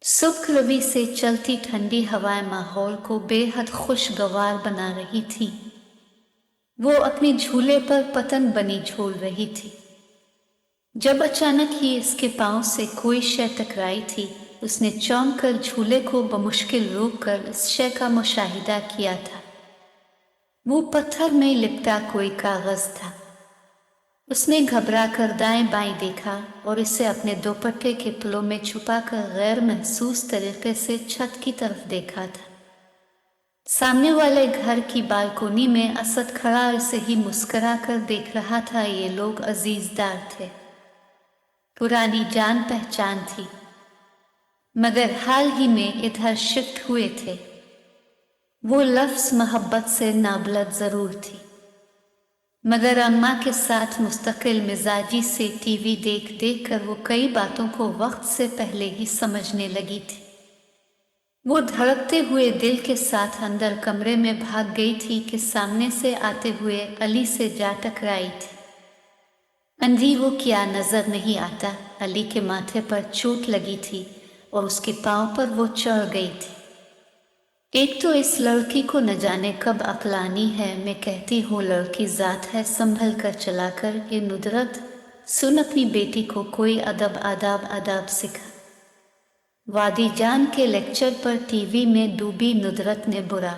सुबह रवि से चलती ठंडी हवाएं माहौल को बेहद खुशगवार बना रही थी। वो अपने झूले पर पतंग बनी झूल रही थी जब अचानक ही इसके पांव से कोई शय टकराई थी। उसने चौंक कर झूले को बमुश्किल रोककर इस शय का मुशाहिदा किया था। वो पत्थर में लिपटा कोई कागज था। उसने घबरा कर दाएं बाएं देखा और इसे अपने दोपट्टे के पलों में छुपाकर गैर महसूस तरीके से छत की तरफ देखा था। सामने वाले घर की बालकोनी में असद खड़ा इसे ही मुस्कुरा कर देख रहा था। ये लोग अजीजदार थे, पुरानी जान पहचान थी, मगर हाल ही में इधर शिफ्ट हुए थे। वो लफ्ज़ मोहब्बत से नाबलद ज़रूर थी, मगर अम्मा के साथ मुस्तकिल मिजाजी से टीवी देख देख कर वो कई बातों को वक्त से पहले ही समझने लगी थी। वो धड़कते हुए दिल के साथ अंदर कमरे में भाग गई थी कि सामने से आते हुए अली से जा टकराई थी। अंधी वो क्या नजर नहीं आता, अली के माथे पर चोट लगी थी और उसके पांव पर वो चढ़ गई थी। एक तो इस लड़की को न जाने कब अक्ल आनी है। मैं कहती हूँ लड़की ज़ात है, संभल कर चला कर। ये नुदरत, सुन अपनी बेटी को कोई अदब आदाब सिखा। वादी जान के लेक्चर पर टीवी में डूबी नुदरत ने बुरा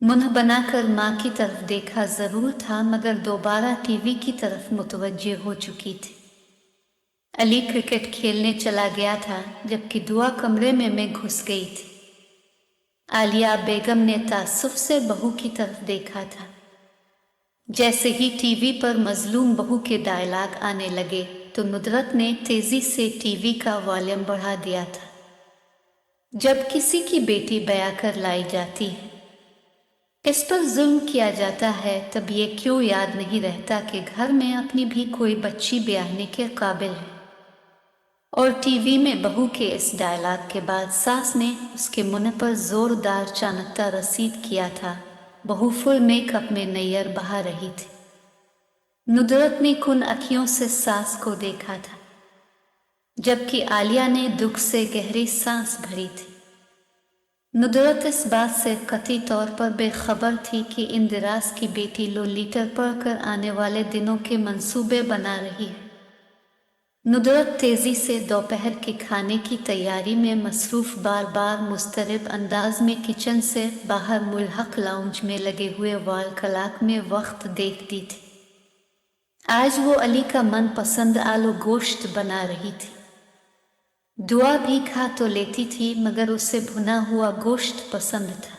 मुंह बनाकर माँ की तरफ देखा ज़रूर था, मगर दोबारा टीवी की तरफ मुतवज्जे हो चुकी थी। अली क्रिकेट खेलने चला गया था, जबकि दुआ कमरे में घुस गई थी। आलिया बेगम ने तासुफ से बहू की तरफ देखा था। जैसे ही टीवी पर मजलूम बहू के डायलॉग आने लगे तो नुदरत ने तेजी से टीवी का वॉल्यूम बढ़ा दिया था। जब किसी की बेटी बया कर लाई जाती है, इस पर जुल्म किया जाता है, तब ये क्यों याद नहीं रहता कि घर में अपनी भी कोई बच्ची ब्याहने के काबिल है। और टीवी में बहू के इस डायलॉग के बाद सास ने उसके मुंह पर जोरदार चाणक्ता रसीद किया था। बहू फुल मेकअप में नैयर बहा रही थी। नुदरत ने कुन अखियों से सास को देखा था, जबकि आलिया ने दुख से गहरी सांस भरी थी। नुदरत इस बात से कतई तौर पर बेखबर थी कि इंदिराज की बेटी लोलीटर पढ़कर आने वाले दिनों के मंसूबे बना रही है। नुदरत तेजी से दोपहर के खाने की तैयारी में मसरूफ, बार बार मुस्तरब अंदाज में किचन से बाहर मुल्हक लाउंज में लगे हुए वॉल क्लॉक में वक्त देखती थी। आज वो अली का मनपसंद आलू गोश्त बना रही थी। दुआ भी खा तो लेती थी, मगर उसे भुना हुआ गोश्त पसंद था।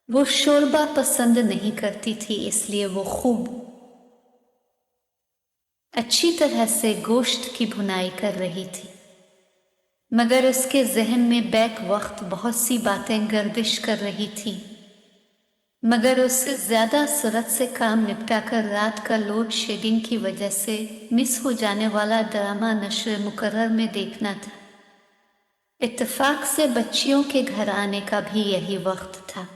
वो शोरबा पसंद नहीं करती थी, इसलिए वो खूब अच्छी तरह से गोश्त की भुनाई कर रही थी। मगर उसके जहन में बैक वक्त बहुत सी बातें गर्दिश कर रही थी, मगर उससे ज़्यादा सूरत से काम निपटा कर रात का लोड शेडिंग की वजह से मिस हो जाने वाला ड्रामा नश्र मुकर्रर में देखना था। इत्तेफाक से बच्चियों के घर आने का भी यही वक्त था।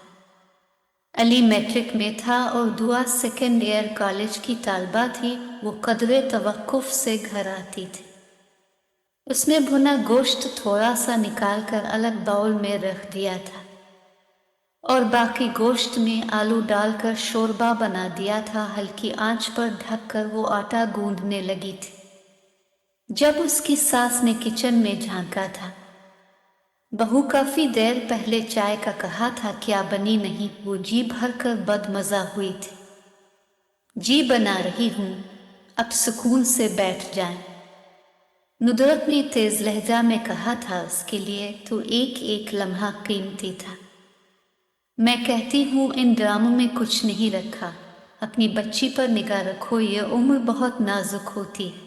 अली मैट्रिक में था और दुआ सेकेंड ईयर कॉलेज की तालबा थी। वो कदरे तवक्कुफ से घर आती थी। उसने भुना गोश्त थोड़ा सा निकाल कर अलग बाउल में रख दिया था और बाकी गोश्त में आलू डालकर शोरबा बना दिया था। हल्की आंच पर ढककर वो आटा गूंदने लगी थी जब उसकी सास ने किचन में झांका था। बहू काफी देर पहले चाय का कहा था, क्या बनी नहीं? वो जी भर कर बदमजा हुई थी। जी बना रही हूँ, अब सुकून से बैठ जाएं। नुदरत ने तेज लहजा में कहा था। उसके लिए तो एक एक लम्हा कीमती था। मैं कहती हूँ इन ड्रामों में कुछ नहीं रखा। अपनी बच्ची पर निगाह रखो, ये उम्र बहुत नाजुक होती है।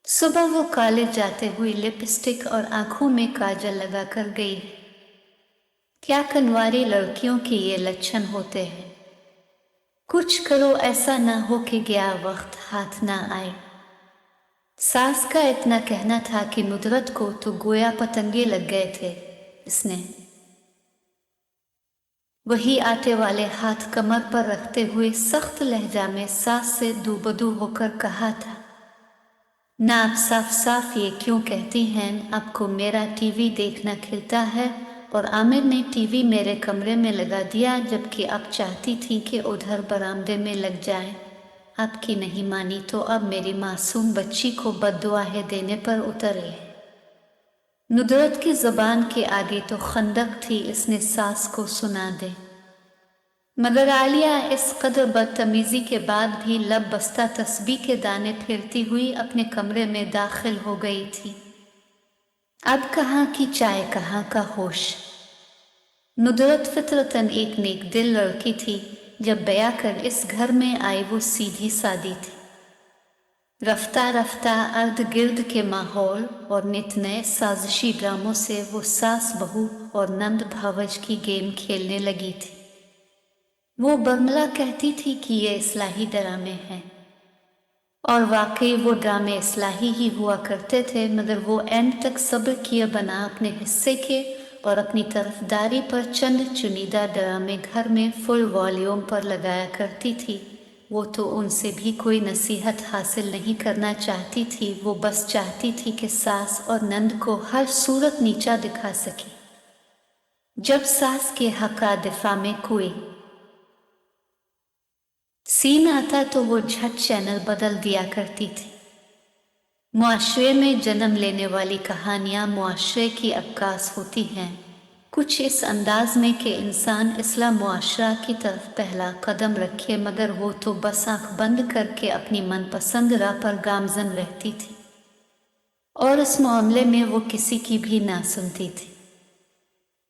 सुबह वो कॉलेज जाते हुए लिपस्टिक और आंखों में काजल लगा कर गई। क्या कनवारी लड़कियों के ये लक्षण होते हैं? कुछ करो, ऐसा ना हो कि गया वक्त हाथ ना आए। सास का इतना कहना था कि नुदरत को तो गोया पतंगे लग गए थे। इसने वही आटे वाले हाथ कमर पर रखते हुए सख्त लहजा में सास से दूबदू होकर कहा था, ना आप साफ साफ ये क्यों कहती हैं आपको मेरा टीवी देखना खिलता है, और आमिर ने टीवी मेरे कमरे में लगा दिया जबकि आप चाहती थी कि उधर बरामदे में लग जाए। आपकी नहीं मानी तो अब मेरी मासूम बच्ची को बद्दुआएं देने पर उतरे। नुदरत की ज़बान के आगे तो खंदक थी, इसने सास को सुना दे, मगर आलिया इस कदर बदतमीजी के बाद भी लब बस्ता तस्बीह के दाने फेरती हुई अपने कमरे में दाखिल हो गई थी। अब कहाँ की चाय कहाँ का होश। नुदरत फितरतन एक नेक दिल लड़की थी। जब बया कर इस घर में आई वो सीधी सादी थी। रफ्ता रफ्ता अर्द गिर्द के माहौल और नित नए साजिशी ड्रामों से वो सास बहू और नंद भावज की गेम खेलने लगी थी। वो बर्मला कहती थी कि ये इस्लाही ड्रामे हैं, और वाकई वो ड्रामे इस्लाही ही हुआ करते थे, मगर वो एंड तक सब्र किए बना अपने हिस्से के और अपनी तरफदारी पर चंद चुनिंदा ड्रामे घर में फुल वॉल्यूम पर लगाया करती थी। वो तो उनसे भी कोई नसीहत हासिल नहीं करना चाहती थी, वो बस चाहती थी कि सास और नंद को हर सूरत नीचा दिखा सके। जब सास के हक का दिफा में कोई सीन आता तो वो झट चैनल बदल दिया करती थी। मुआशरे में जन्म लेने वाली कहानियां मुआशरे की अक्कास होती हैं, कुछ इस अंदाज में कि इंसान इस्लाम मुआशरा की तरफ पहला कदम रखे, मगर वो तो बस आंख बंद करके अपनी मनपसंद राह पर गामजन रहती थी, और इस मामले में वो किसी की भी ना सुनती थी।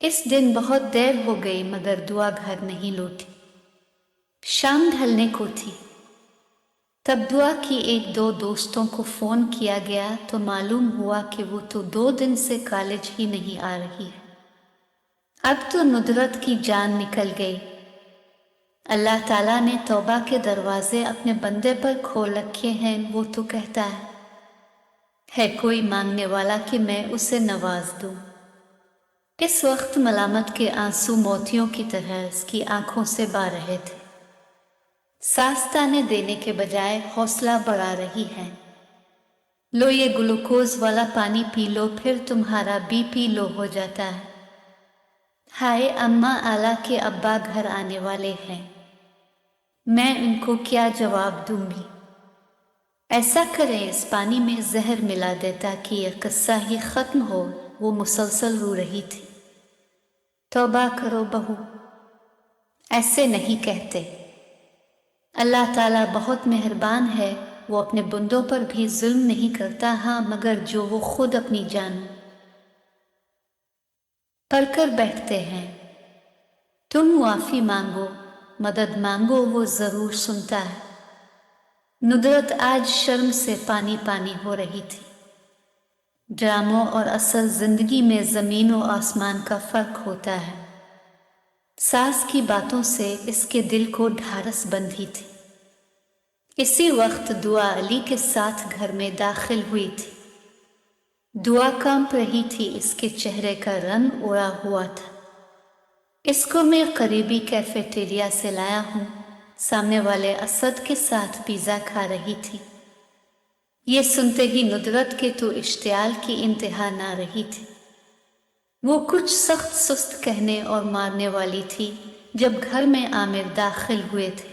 इस दिन बहुत देर हो गई मगर दुआ घर नहीं लौटी। शाम ढलने को थी, तब दुआ की एक दो दोस्तों को फ़ोन किया गया तो मालूम हुआ कि वो तो 2 दिन से कॉलेज ही नहीं आ रही है। अब तो नुदरत की जान निकल गई। अल्लाह ताला ने तौबा के दरवाजे अपने बंदे पर खोल रखे हैं। वो तो कहता है कोई मांगने वाला कि मैं उसे नवाज दूं। इस वक्त मलामत के आंसू मोतियों की तरह इसकी आंखों से बह रहे थे। सास ताने देने के बजाय हौसला बढ़ा रही है। लो ये ग्लूकोज वाला पानी पी लो, फिर तुम्हारा बीपी लो हो जाता है। हाय अम्मा, आला के अब्बा घर आने वाले हैं, मैं उनको क्या जवाब दूंगी। ऐसा करें इस पानी में जहर मिला दे ताकि यह किस्सा ही खत्म हो। वो मुसलसल रो रही थी। तौबा करो बहू, ऐसे नहीं कहते। अल्लाह ताला बहुत मेहरबान है, वो अपने बंदों पर भी जुल्म नहीं करता। हाँ, मगर जो वो खुद अपनी जान पर कर बैठते हैं। तुम मुआफ़ी मांगो, मदद मांगो, वो ज़रूर सुनता है। नुदरत आज शर्म से पानी पानी हो रही थी। ड्रामों और असल जिंदगी में ज़मीन और आसमान का फ़र्क होता है। सास की बातों से इसके दिल को ढारस बंधी थी। इसी वक्त दुआ अली के साथ घर में दाखिल हुई थी। दुआ कांप रही थी, इसके चेहरे का रंग उड़ा हुआ था। इसको मैं करीबी कैफेटेरिया से लाया हूँ। सामने वाले असद के साथ पिज़्ज़ा खा रही थी। ये सुनते ही नुदरत के तो इश्तियाल की इंतहा ना रही थी। वो कुछ सख्त सुस्त कहने और मारने वाली थी जब घर में आमिर दाखिल हुए थे।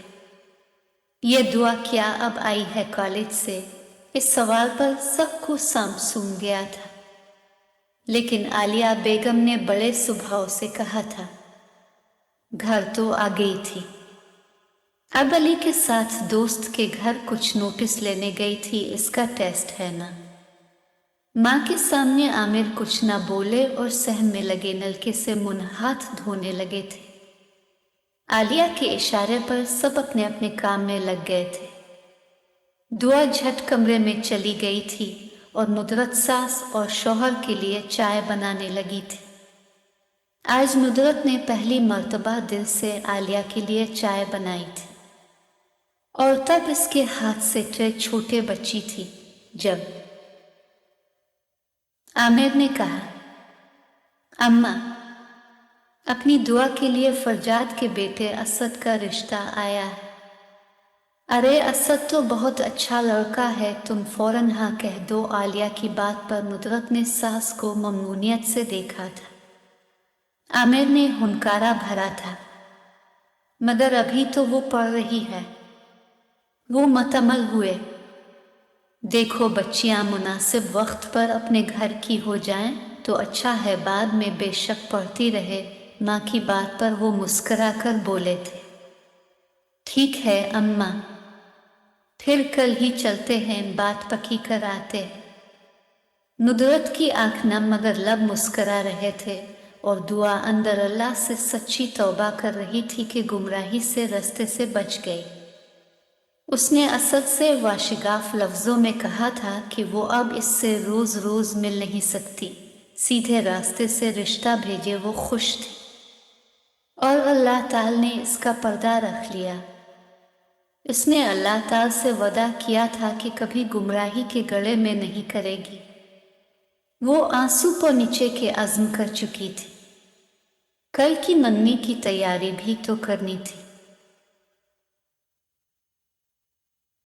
ये दुआ क्या अब आई है कॉलेज से? इस सवाल पर सबको सांप सूंघ गया था, लेकिन आलिया बेगम ने बड़े स्वभाव से कहा था, घर तो आ गई थी। अब अली के साथ दोस्त के घर कुछ नोटिस लेने गई थी, इसका टेस्ट है ना। माँ के सामने आमिर कुछ ना बोले और सहम में लगे नलके से मुंह हाथ धोने लगे थे। आलिया के इशारे पर सब अपने अपने काम में लग गए थे। दुआ झट कमरे में चली गई थी और नुदरत सास और शौहर के लिए चाय बनाने लगी थी। आज नुदरत ने पहली मर्तबा दिल से आलिया के लिए चाय बनाई थी, और तब इसके हाथ से ट्रे छोटे बच्ची थी जब आमिर ने कहा, अम्मा, अपनी दुआ के लिए फरजाद के बेटे असद का रिश्ता आया है। अरे असद तो बहुत अच्छा लड़का है, तुम फौरन हाँ कह दो। आलिया की बात पर नुदरत ने सास को ममनूनियत से देखा था। आमिर ने हुनकारा भरा था, मगर अभी तो वो पढ़ रही है। वो मतअमल हुए। देखो बच्चियां मुनासिब वक्त पर अपने घर की हो जाएं तो अच्छा है, बाद में बेशक पढ़ती रहे। माँ की बात पर वो मुस्करा कर बोले थे, ठीक है अम्मा, फिर कल ही चलते हैं, बात पक्की कर आते हैं। नुदरत की आंख नम मगर लब मुस्करा रहे थे और दुआ अंदर अल्लाह से सच्ची तौबा कर रही थी कि गुमराही से रास्ते से बच गई। उसने असद से वाशिगाफ लफ्ज़ों में कहा था कि वो अब इससे रोज़ रोज़ मिल नहीं सकती, सीधे रास्ते से रिश्ता भेजे। वो खुश थी और अल्लाह ताला ने इसका पर्दा रख लिया। इसने अल्लाह ताला से वदा किया था कि कभी गुमराही के गले में नहीं करेगी। वो आंसू पर नीचे के अज़्म कर चुकी थी। कल की मंगनी की तैयारी भी तो करनी थी।